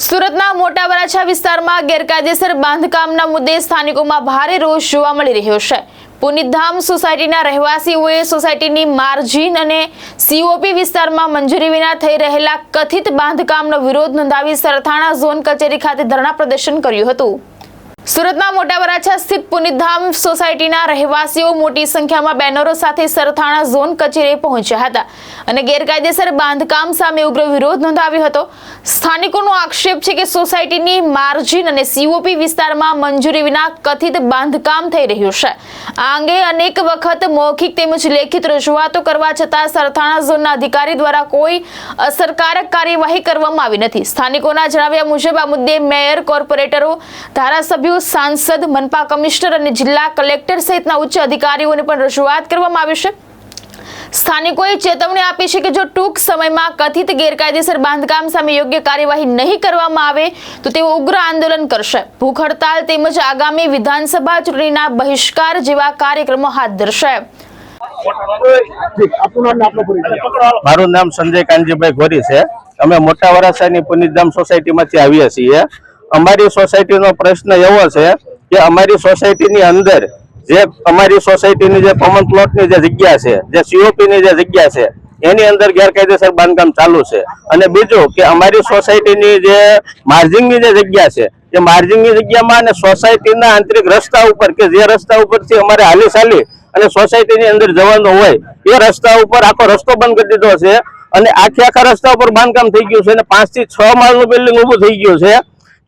સુરતના મોટા વરાછા વિસ્તારમાં ગેરકાયદેસર બાંધકામના મુદ્દે સ્થાનિકોમાં ભારે રોષ જોવા મળી રહ્યો છે। પુનિતધામ સોસાયટીના રહેવાસીઓએ સોસાયટીની માર્જિન અને સીઓપી વિસ્તારમાં મંજૂરી વિના થઈ રહેલા કથિત બાંધકામનો વિરોધ નોંધાવી સરથાણા ઝોન કચેરી ખાતે ધરણા પ્રદર્શન કર્યું હતું। સુરતના મોટા વરાછા સ્થિત પુનિતધામ સોસાયટીના રહેવાસીઓ મોટી સંખ્યામાં બેનરો સાથે સરથાણા ઝોન કચેરીએ પહોંચ્યા હતા અને ગેરકાયદેસર બાંધકામ સામે ઉગ્ર વિરોધ નોંધાવ્યો હતો। સ્થાનિકોનો આક્ષેપ છે કે સોસાયટીની માર્જિન અને સીઓપી વિસ્તારમાં મંજૂરી વિના કથિત બાંધકામ થઈ રહ્યું છે। આ અંગે અનેક વખત મૌખિક તેમજ લેખિત રજૂઆતો કરવા છતાં સરથાણા ઝોનના અધિકારી દ્વારા કોઈ અસરકારક કાર્યવાહી કરવામાં આવી નથી। સ્થાનિકોના જણાવ્યા મુજબ આ મુદ્દે મેયર, કોર્પોરેટરો, ધારાસભ્યો, सांसद, मनपा कमिश्नर और जिला कलेक्टर सहित उच्च अधिकारीओं ने पण रजूआत करवामां आवी छे। સ્થાનિકોએ ચેતવણી આપી છે કે જો ટૂંક સમયમાં કથિત ગેરકાયદેસર બાંધકામ સામે યોગ્ય કાર્યવાહી નહીં કરવામાં આવે તો તેઓ ઉગ્ર આંદોલન કરશે, ભૂખ હડતાલ તેમજ આગામી વિધાનસભા ચૂંટણીના બહિષ્કાર જેવા કાર્યક્રમો હાથ ધરશે। મારું નામ સંજય કાનજીભાઈ ગોરી છે। અમે મોટા વરાછાની પુનિતધામ સોસાયટીમાંથી આવીએ છીએ। અમારી સોસાયટીનો પ્રશ્ન એવો છે કે અમારી સોસાયટીની અંદર જે અમારી સોસાયટીની જે કોમન પ્લોટની જે જગ્યા છે, જે સીઓપીની જે જગ્યા છે, એની અંદર ગેરકાયદેસર બાંધકામ ચાલુ છે। અને બીજું કે અમારી સોસાયટીની જે માર્જિંગની જે જગ્યા છે, એ માર્જિંગની જગ્યામાં અને સોસાયટીના આંતરિક રસ્તા ઉપર કે જે રસ્તા ઉપરથી અમારે હાલી ચાલી અને સોસાયટીની અંદર જવાનું હોય એ રસ્તા ઉપર આખો રસ્તો બંધ કરી દીધો છે અને આખા રસ્તા ઉપર બાંધકામ થઈ ગયું છે અને 5 થી 6 માળનું બિલ્ડિંગ ઊભું થઈ ગયું છે।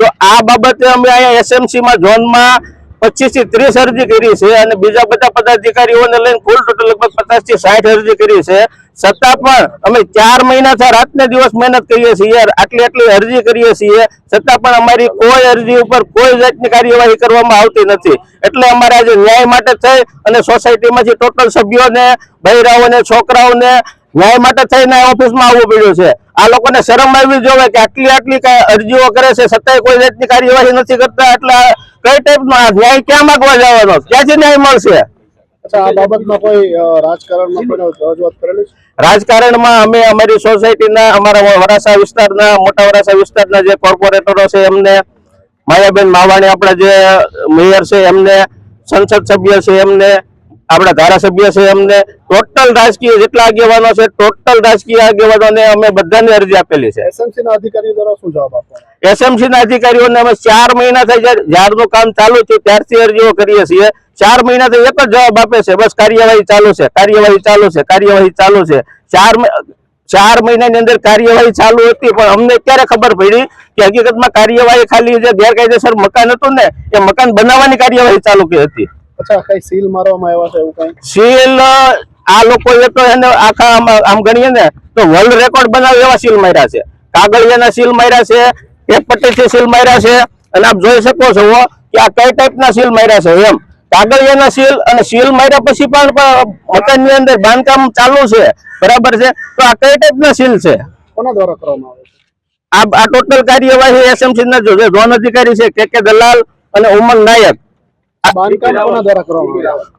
તો આ બાબતે અમે અહીંયા એસએમસીમાં ઝોનમાં 25 થી 30 અરજી કરી છે અને બીજા બધા પદાધિકારીઓને લઈને કુલ ટોટલ લગભગ 50 થી 60 અરજી કરી છે। છતાં પણ અમે 4 મહિનાથી રાતને દિવસ મહેનત કરીએ છીએ, આટલી અરજી કરીએ છીએ, છતાં પણ અમારી કોઈ અરજી ઉપર કોઈ જાતની કાર્યવાહી કરવામાં આવતી નથી। એટલે અમારે આજે ન્યાય માટે થઈ અને સોસાયટીમાંથી ટોટલ સભ્યોને, બૈરાઓને, છોકરાઓને ન્યાય માટે થઈને ઓફિસમાં આવવું પડ્યું છે। આ લોકોને શરમ આવવી જોઈએ કે આટલી અરજીઓ કરે છે છતાંય કોઈ જાતની કાર્યવાહી નથી કરતા। એટલે કઈ ટાઈપનો ન્યાય ક્યાં માંગવા જવાનો, ક્યાંથી ન્યાય મળશે? અચ્છા, આ બાબતમાં કોઈ રાજકારણમાં કોઈ રજૂઆત કરેલી છે? રાજકારણમાં અમે અમારી સોસાયટીના, અમારા વરાછા વિસ્તારના, મોટા વરાછા વિસ્તારના જે કોર્પોરેટરો છે એમને, માયાબેન માવાણી આપણા જે મેયર છે એમને, સંસદ સભ્ય છે એમને, આપણા ધારાસભ્ય છે એમને, ટોટલ રાજકીય જેટલા આગેવાનો છે, ટોટલ રાજકીય આગેવાનોને અમે બધાને અરજી આપેલી છે। એસએમસી ના અધિકારીઓ દ્વારા શું જવાબ આપવાનો? એસએમસી ના અધિકારીઓને અમે 4 મહિના થઈ જ્યારનું કામ ચાલુ છે ત્યારથી અરજીઓ કરીએ છીએ। 4 મહિનાથી એક જ જવાબ આપે છે, બસ કાર્યવાહી ચાલુ છે, કાર્યવાહી ચાલુ છે, કાર્યવાહી ચાલુ છે। 4 મહિનાની અંદર કાર્યવાહી ચાલુ હતી પણ અમને ક્યારે ખબર પડી કે હકીકતમાં કાર્યવાહી ખાલી જે ગેરકાયદેસર મકાન હતું ને એ મકાન બનાવવાની કાર્યવાહી ચાલુ હતી। અચ્છા, કઈ સીલ મારવામાં આવ્યા છે એવું કઈ? સીલ આ લોકોએ તો એને આખા આમ ગણીએ ને તો વર્લ્ડ રેકોર્ડ બનાવે એવા સીલ માર્યા છે। કાગળિયાના સીલ માર્યા છે, એક પટ્ટીથી સીલ માર્યા છે અને આપ જોઈ શકો છો કે આ કઈ ટાઈપના સીલ માર્યા છે। એમ કાગળિયાના સીલ અને સીલ માર્યા પછી પણ મકાનની અંદર બાંધકામ ચાલુ છે, બરાબર છે? તો આ કઈ ટાઈપના સીલ છે? કોના દ્વારા કરવામાં આવે છે આ ટોટલ કાર્યવાહી એસએમસી ના જો ઝોન અધિકારી છે કે દલાલ અને ઉમંગ નાયક, બાંધકામ કોના દ્વારા કરવામાં આવે છે?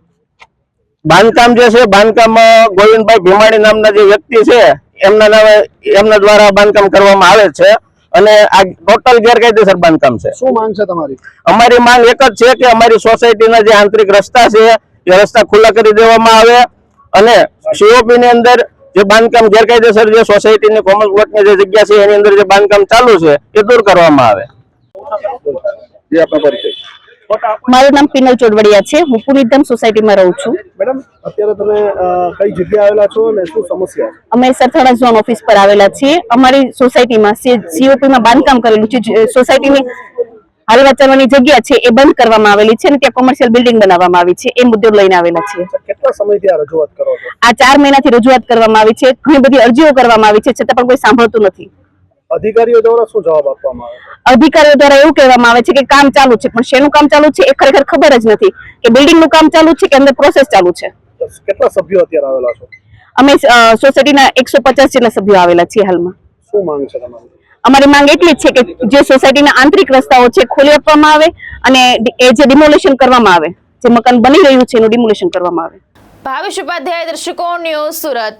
બાંધકામ જે છે, બાંધકામ ગોવિંદભાઈ ભીમાણી નામના જે વ્યક્તિ છે એમના દ્વારા બાંધકામ કરવામાં આવે છે અને આ ટોટલ ગેરકાયદેસર બાંધકામ છે। શું માંગ છે તમારી? અમારી માંગ એક જ છે કે અમારી સોસાયટીના જે આંતરિક રસ્તા છે એ રસ્તા ખુલ્લા કરી દેવામાં આવે અને સીઓપી ની અંદર જે બાંધકામ ગેરકાયદેસર જે સોસાયટીની કોમન પ્લોટની જે જગ્યા છે એની અંદર જે બાંધકામ ચાલુ છે એ દૂર કરવામાં આવે। મારું નામ પિનલ ચોડવડિયા છે। હું પુનિતધામ સોસાયટીમાં રહું છું। મેડમ, અત્યારે તમે કઈ જગ્યાએ આવેલા છો અને શું સમસ્યા છે? અમે સરથાણા ઝોન ઓફિસ પર આવેલા છીએ। અમારી સોસાયટીમાં સીઓપીમાં બાંધકામ કરેલું છે। સોસાયટીની હાલવા ચાલવાની જગ્યા છે એ બંધ કરવામાં આવેલી છે અને ત્યાં કોમર્શિયલ બિલ્ડિંગ બનાવવામાં આવી છે, એ મુદ્દો લઈને આવેલા છીએ। કેટલા સમયથી આ રજૂઆત કરો છો? આ 4 મહિનાથી રજૂઆત કરવામાં આવી છે, ઘણી બધી અરજીઓ કરવામાં આવી છે, છતાં પણ કોઈ સાંભળતું નથી। અધિકારીઓ દ્વારા શું જવાબ આપવામાં આવે છે? અધિકારીઓ દ્વારા એવું કહેવામાં આવે છે કે કામ ચાલુ છે, પણ શેનું કામ ચાલુ છે એ ખરેખર ખબર જ નથી કે બિલ્ડિંગનું કામ ચાલુ છે કે અંદર પ્રોસેસ ચાલુ છે। કેટલા સભ્યો અત્યારે આવેલા છો? અમે સોસાયટીના 150 જેટલા સભ્યો આવેલા છીએ હાલમાં। શું માંગ છે તમારી? અમારી માંગ એટલી જ છે કે જે સોસાયટીના આંતરિક રસ્તાઓ છે ખોલી આપવામાં આવે અને એ જે ડિમોલેશન કરવામાં આવે, જે મકાન બની રહ્યું છે એનું ડિમોલેશન કરવામાં આવે। ભાવેશ ઉપાધ્યાય, દર્શકો ન્યૂઝ, સુરત।